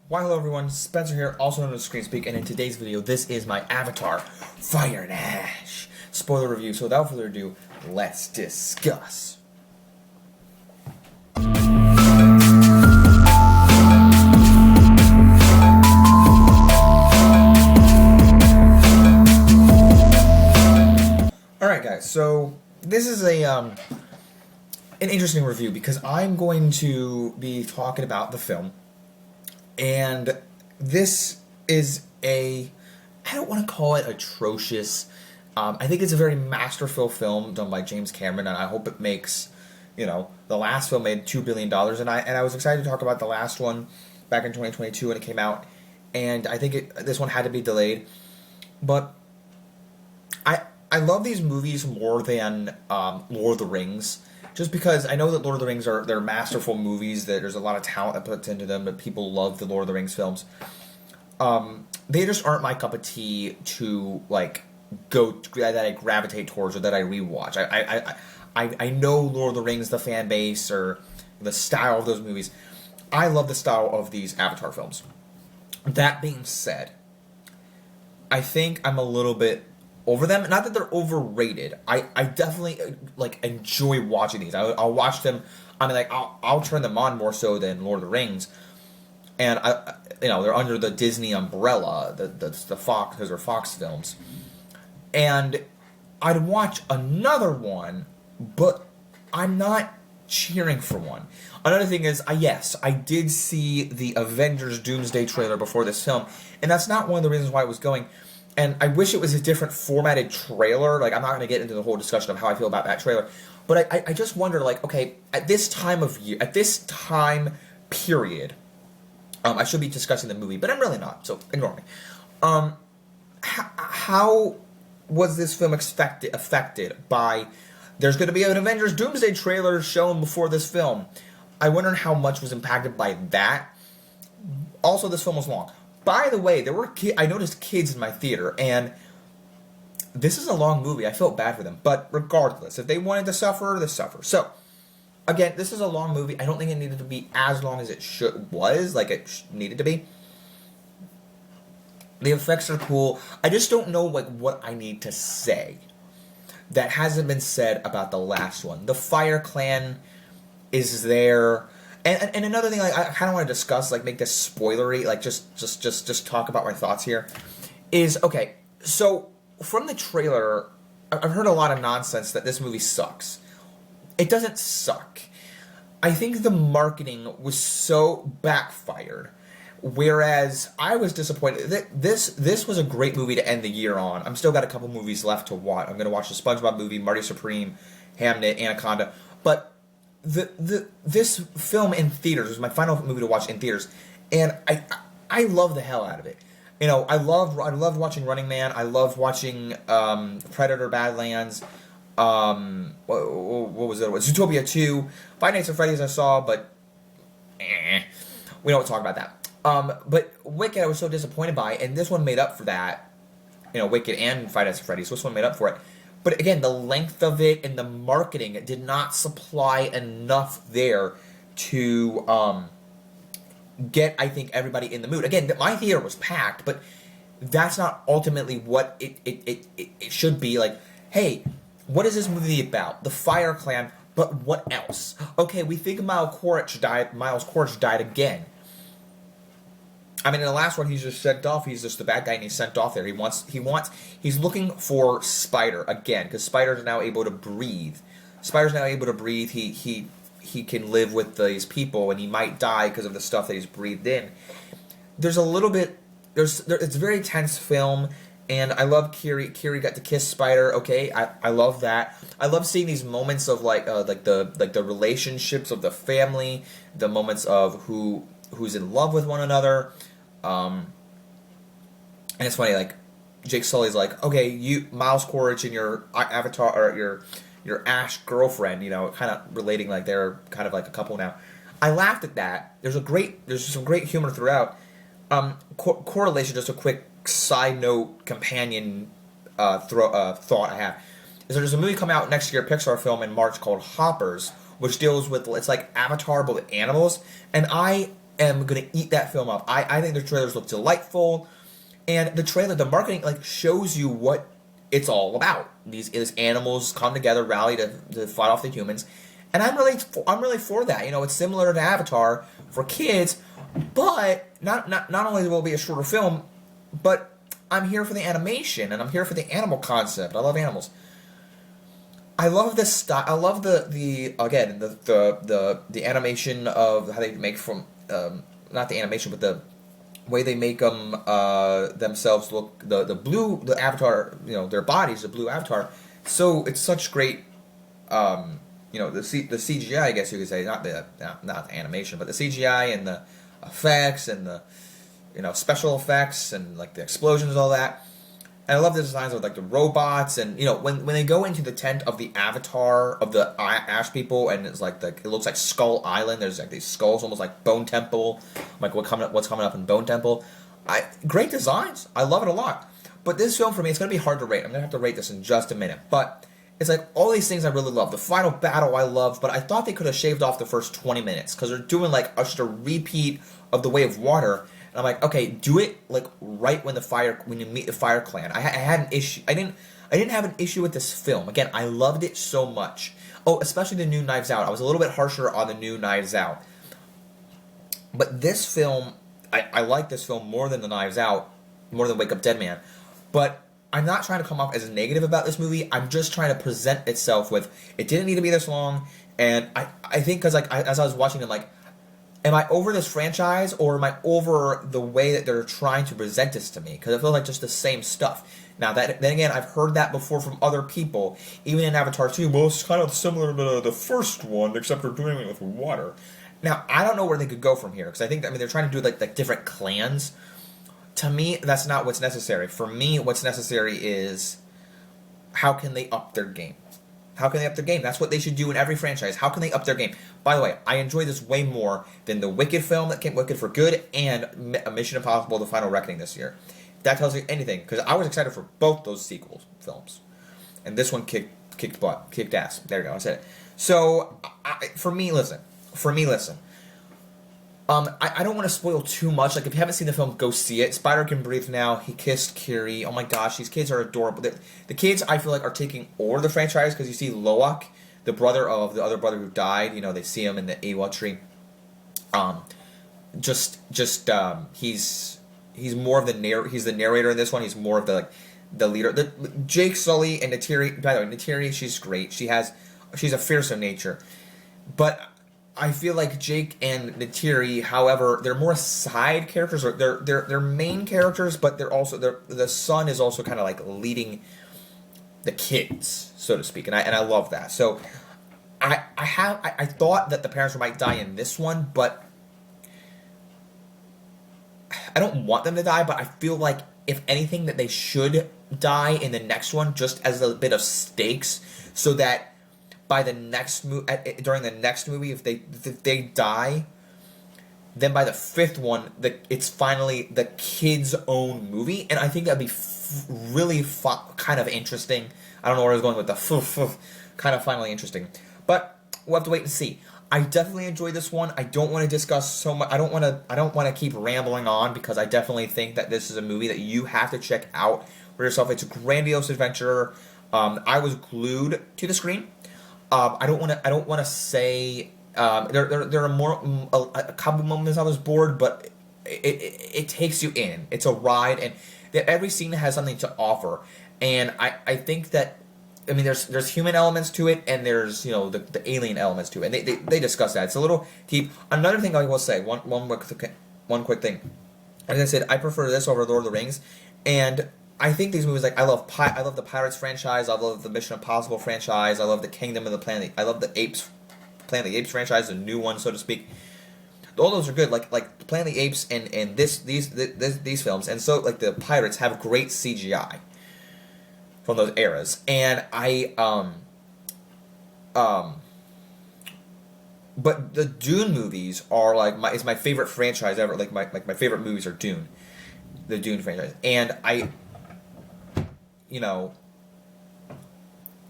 Why hello everyone, Spencer here, also known as ScreenSpeak, and in today's video, this is my Avatar, Fire and Ash spoiler review. So without further ado, let's discuss. Alright guys, so this is an interesting review because I'm going to be talking about the film. And this is I don't want to call it atrocious. I think it's a very masterful film done by James Cameron, and I hope it makes, the last film made $2 billion, and I was excited to talk about the last one back in 2022 when it came out, and I think this one had to be delayed. But I love these movies more than Lord of the Rings. Just because I know that Lord of the Rings they're masterful movies, that there's a lot of talent that puts into them, but people love the Lord of the Rings films. They just aren't my cup of tea to that I gravitate towards or that I rewatch. I know Lord of the Rings, the fan base, or the style of those movies. I love the style of these Avatar films. That being said, I think I'm a little bit over them. Not that they're overrated. I definitely enjoy watching these. I'll watch them. I'll turn them on more so than Lord of the Rings. And they're under the Disney umbrella, the Fox, because they're Fox films. And I'd watch another one, but I'm not cheering for one. Another thing is, yes, I did see the Avengers Doomsday trailer before this film, and that's not one of the reasons why I was going. And I wish it was a different formatted trailer. I'm not going to get into the whole discussion of how I feel about that trailer. But I just wonder, okay, at this time of year, at this time period, I should be discussing the movie, but I'm really not, so ignore me. How was this film affected by, there's going to be an Avengers Doomsday trailer shown before this film? I wonder how much was impacted by that. Also, this film was long. By the way, I noticed kids in my theater, and this is a long movie. I felt bad for them. But regardless, if they wanted to suffer, they suffer. So, again, this is a long movie. I don't think it needed to be as long as it needed to be. The effects are cool. I just don't know what I need to say that hasn't been said about the last one. The Fire Clan is there. And another thing, I kind of want to discuss, make this spoilery, just talk about my thoughts here, is, okay, so from the trailer, I've heard a lot of nonsense that this movie sucks. It doesn't suck. I think the marketing was so backfired, whereas I was disappointed. This was a great movie to end the year on. I'm still got a couple movies left to watch. I'm going to watch the SpongeBob movie, Marty Supreme, Hamnet, Anaconda, but this film in theaters was my final movie to watch in theaters, and I love the hell out of it. I loved watching Running Man. I loved watching Predator: Badlands. What was it? Zootopia 2. Five Nights at Freddy's I saw, but we don't talk about that. But Wicked I was so disappointed by, and this one made up for that. Wicked and Five Nights at Freddy's. This one made up for it. But again, the length of it and the marketing did not supply enough there to get, I think, everybody in the mood. Again, my theater was packed, but that's not ultimately what it should be. Hey, what is this movie about? The Fire Clan, but what else? Okay, we think Miles Quaritch died again. In the last one, he's just sent off. He's just the bad guy, and he's sent off there. He's looking for Spider again, because Spider's now able to breathe. He can live with these people, and he might die because of the stuff that he's breathed in. There's a little bit. It's a very tense film, and I love Kiri. Kiri got to kiss Spider. Okay, I love that. I love seeing these moments of the relationships of the family, the moments of who's in love with one another. And it's funny, Jake Sully's okay, you, Miles Quaritch, and your Avatar, or your Ash girlfriend, kind of relating, they're kind of like a couple now. I laughed at that. There's some great humor throughout. Correlation, just a quick side note, companion thought I have, is there's a movie coming out next year, a Pixar film in March called Hoppers, which deals with, it's like Avatar but with animals, and I am gonna eat that film up. I think the trailers look delightful, and the marketing like shows you what it's all about. These animals come together, rally to fight off the humans, and I'm really for that. You know, it's similar to Avatar for kids, but not only will it be a shorter film, but I'm here for the animation and I'm here for the animal concept. I love animals. I love this style. I love the animation of how they make from not the animation, but the way they make them themselves look. The avatar, you know, their bodies, the blue avatar. So it's such great. The CGI, I guess you could say, not the animation, but the CGI and the effects and the special effects and like the explosions and all that. And I love the designs of like the robots and when they go into the tent of the avatar of the ash people and it's like it looks like Skull Island. There's like these skulls, almost like Bone Temple, like what's coming up in Bone Temple. Great designs. I love it a lot. But this film for me, it's gonna be hard to rate. I'm gonna have to rate this in just a minute. But it's like all these things I really love. The final battle I love, but I thought they could have shaved off the first 20 minutes because they're doing like just a repeat of the Way of Water. And I'm like, okay, do it like right when you meet the Fire Clan. I had an issue. I didn't have an issue with this film. Again, I loved it so much. Oh, especially the new Knives Out. I was a little bit harsher on the new Knives Out. But this film, I like this film more than the Knives Out, more than Wake Up Dead Man. But I'm not trying to come off as negative about this movie. I'm just trying to present itself with, it didn't need to be this long. And I think because like as I was watching it, like, am I over this franchise or am I over the way that they're trying to present this to me? Because it feels like just the same stuff. Now, then again, I've heard that before from other people, even in Avatar 2. Well, it's kind of similar to the first one, except for doing it with water. Now, I don't know where they could go from here, because I think, they're trying to do like different clans. To me, that's not what's necessary. For me, what's necessary is how can they up their game? How can they up their game? That's what they should do in every franchise. How can they up their game? By the way, I enjoy this way more than the Wicked film that came, Wicked for Good, and Mission Impossible: The Final Reckoning this year. That tells you anything, because I was excited for both those sequel films, and this one kicked butt, kicked ass. There you go, I said it. So, for me, listen. I don't want to spoil too much. Like, if you haven't seen the film, go see it. Spider can breathe now. He kissed Kiri. Oh my gosh, these kids are adorable. The kids, I feel like, are taking over the franchise because you see Loak, the brother of the other brother who died. They see him in the Awa tree. He's more of he's the narrator in this one. He's more of the leader. Jake Sully and Neytiri. By the way, Neytiri, she's great. She's a fearsome nature, but I feel like Jake and Neytiri, however, they're more side characters, or they're main characters, but the son is also kind of like leading the kids, so to speak, and I love that. So I thought that the parents might die in this one, but I don't want them to die. But I feel like if anything, that they should die in the next one, just as a bit of stakes, so that by the next during the next movie, if they die, then by the fifth one, it's finally the kid's own movie, and I think that'd be really kind of interesting. I don't know where I was going with the kind of finally interesting, but we'll have to wait and see. I definitely enjoyed this one. I don't want to discuss so much. I don't want to keep rambling on, because I definitely think that this is a movie that you have to check out for yourself. It's a grandiose adventure. I was glued to the screen. I don't want to say there are more a couple moments I was bored, but it takes you in. It's a ride, and every scene has something to offer. And I think that, there's human elements to it, and there's the alien elements to it, and they discuss that. It's a little deep. Another thing I will say, one quick thing. As I said, I prefer this over Lord of the Rings, and I think these movies, like, I love the Pirates franchise, I love the Mission Impossible franchise, I love the Kingdom of the Planet, I love the Planet of the Apes franchise, the new one, so to speak. All those are good, like Planet of the Apes and these films, and so like the Pirates have great CGI from those eras, and but the Dune movies are like it's my favorite franchise ever. Like my favorite movies are Dune, the Dune franchise, and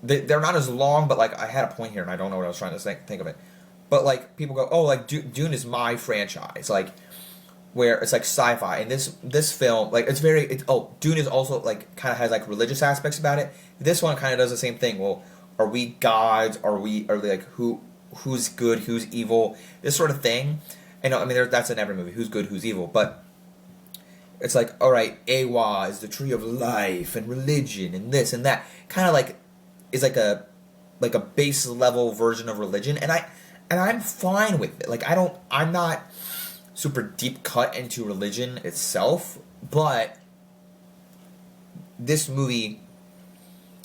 they're not as long, but like I had a point here and I don't know what I was trying to think of it. But like people go, oh, like Dune is my franchise, like where it's like sci-fi, and this film, like Dune is also like kind of has like religious aspects about it. This one kind of does the same thing. Well, are we gods? Are we like who's good, who's evil? This sort of thing. And I mean, that's in every movie. Who's good, who's evil? But it's like, all right, Awa is the tree of life and religion and this and that. Kind of like is like a base level version of religion, and I'm fine with it. Like I'm not super deep cut into religion itself, but this movie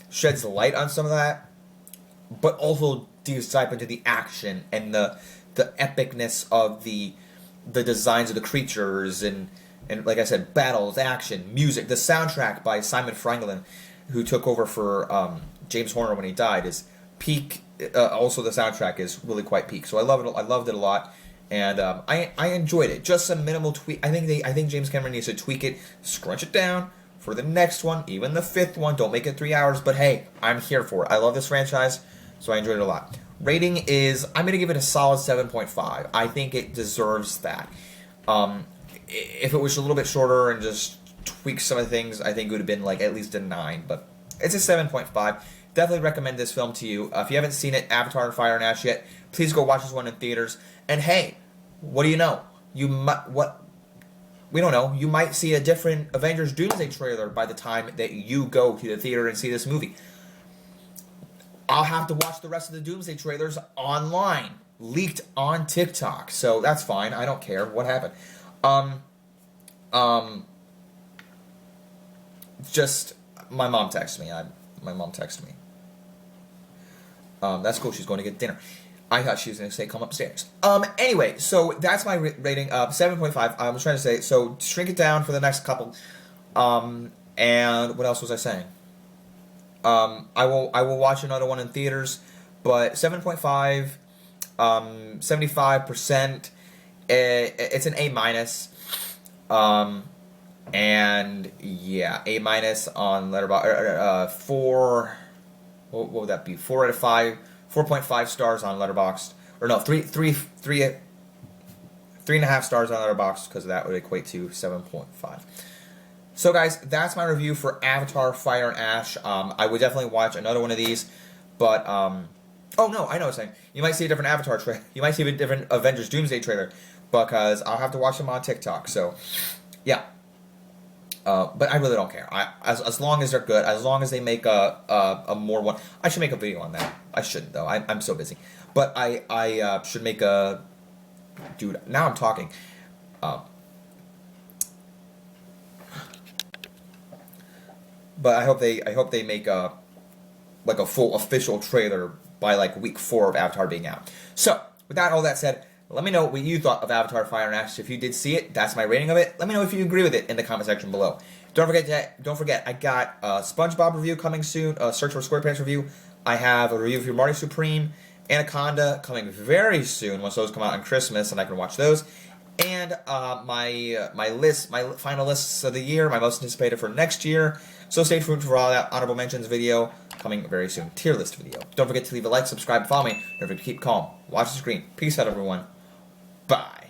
sheds light on some of that, but also dives deep into the action and the epicness of the designs of the creatures and like I said, battles, action, music. The soundtrack by Simon Franklin, who took over for James Horner when he died, is peak. Also, the soundtrack is really quite peak. So I love it. I loved it a lot, and I enjoyed it. Just some minimal tweak. I think James Cameron needs to tweak it, scrunch it down for the next one, even the 5th one. Don't make it 3 hours, but hey, I'm here for it. I love this franchise, so I enjoyed it a lot. Rating is, I'm going to give it a solid 7.5. I think it deserves that. If it was a little bit shorter and just tweak some of the things, I think it would have been like at least a 9, but it's a 7.5. Definitely recommend this film to you. If you haven't seen it, Avatar: Fire and Ash yet, please go watch this one in theaters. And hey, what do you know? We don't know. You might see a different Avengers Doomsday trailer by the time that you go to the theater and see this movie. I'll have to watch the rest of the Doomsday trailers online, leaked on TikTok. So that's fine. I don't care what happened. Just my mom texted me. My mom texted me. That's cool. She's going to get dinner. I thought she was going to say, come upstairs. Anyway, so that's my rating. 7.5. I was trying to say, so shrink it down for the next couple. And what else was I saying? I will watch another one in theaters, but 7.5, 75%. It's an A-. And yeah, A- on Letterboxd. 4. What would that be? 4 out of 5. 4.5 stars on Letterboxd. Or no, 3.5 stars on Letterboxd, because that would equate to 7.5. So guys, that's my review for Avatar: Fire and Ash. I would definitely watch another one of these, but oh no, I know what I'm saying. You might see a different Avatar trailer. You might see a different Avengers Doomsday trailer, because I'll have to watch them on TikTok. So yeah. But I really don't care. As long as they're good, as long as they make a more one. I should make a video on that. I shouldn't though. I'm so busy. But I should make a. Dude, now I'm talking. But I hope they make a full official trailer by like week 4 of Avatar being out. So with all that said, let me know what you thought of Avatar: Fire and Ash. If you did see it, that's my rating of it. Let me know if you agree with it in the comment section below. Don't forget, I got a SpongeBob review coming soon. A Search for SquarePants review. I have a review for Marty Supreme, Anaconda coming very soon once those come out on Christmas, and I can watch those. And my final lists of the year, my most anticipated for next year. So stay tuned for all that honorable mentions video coming very soon. Tier list video. Don't forget to leave a like, subscribe, follow me. Don't forget to keep calm. Watch the screen. Peace out, everyone. Bye.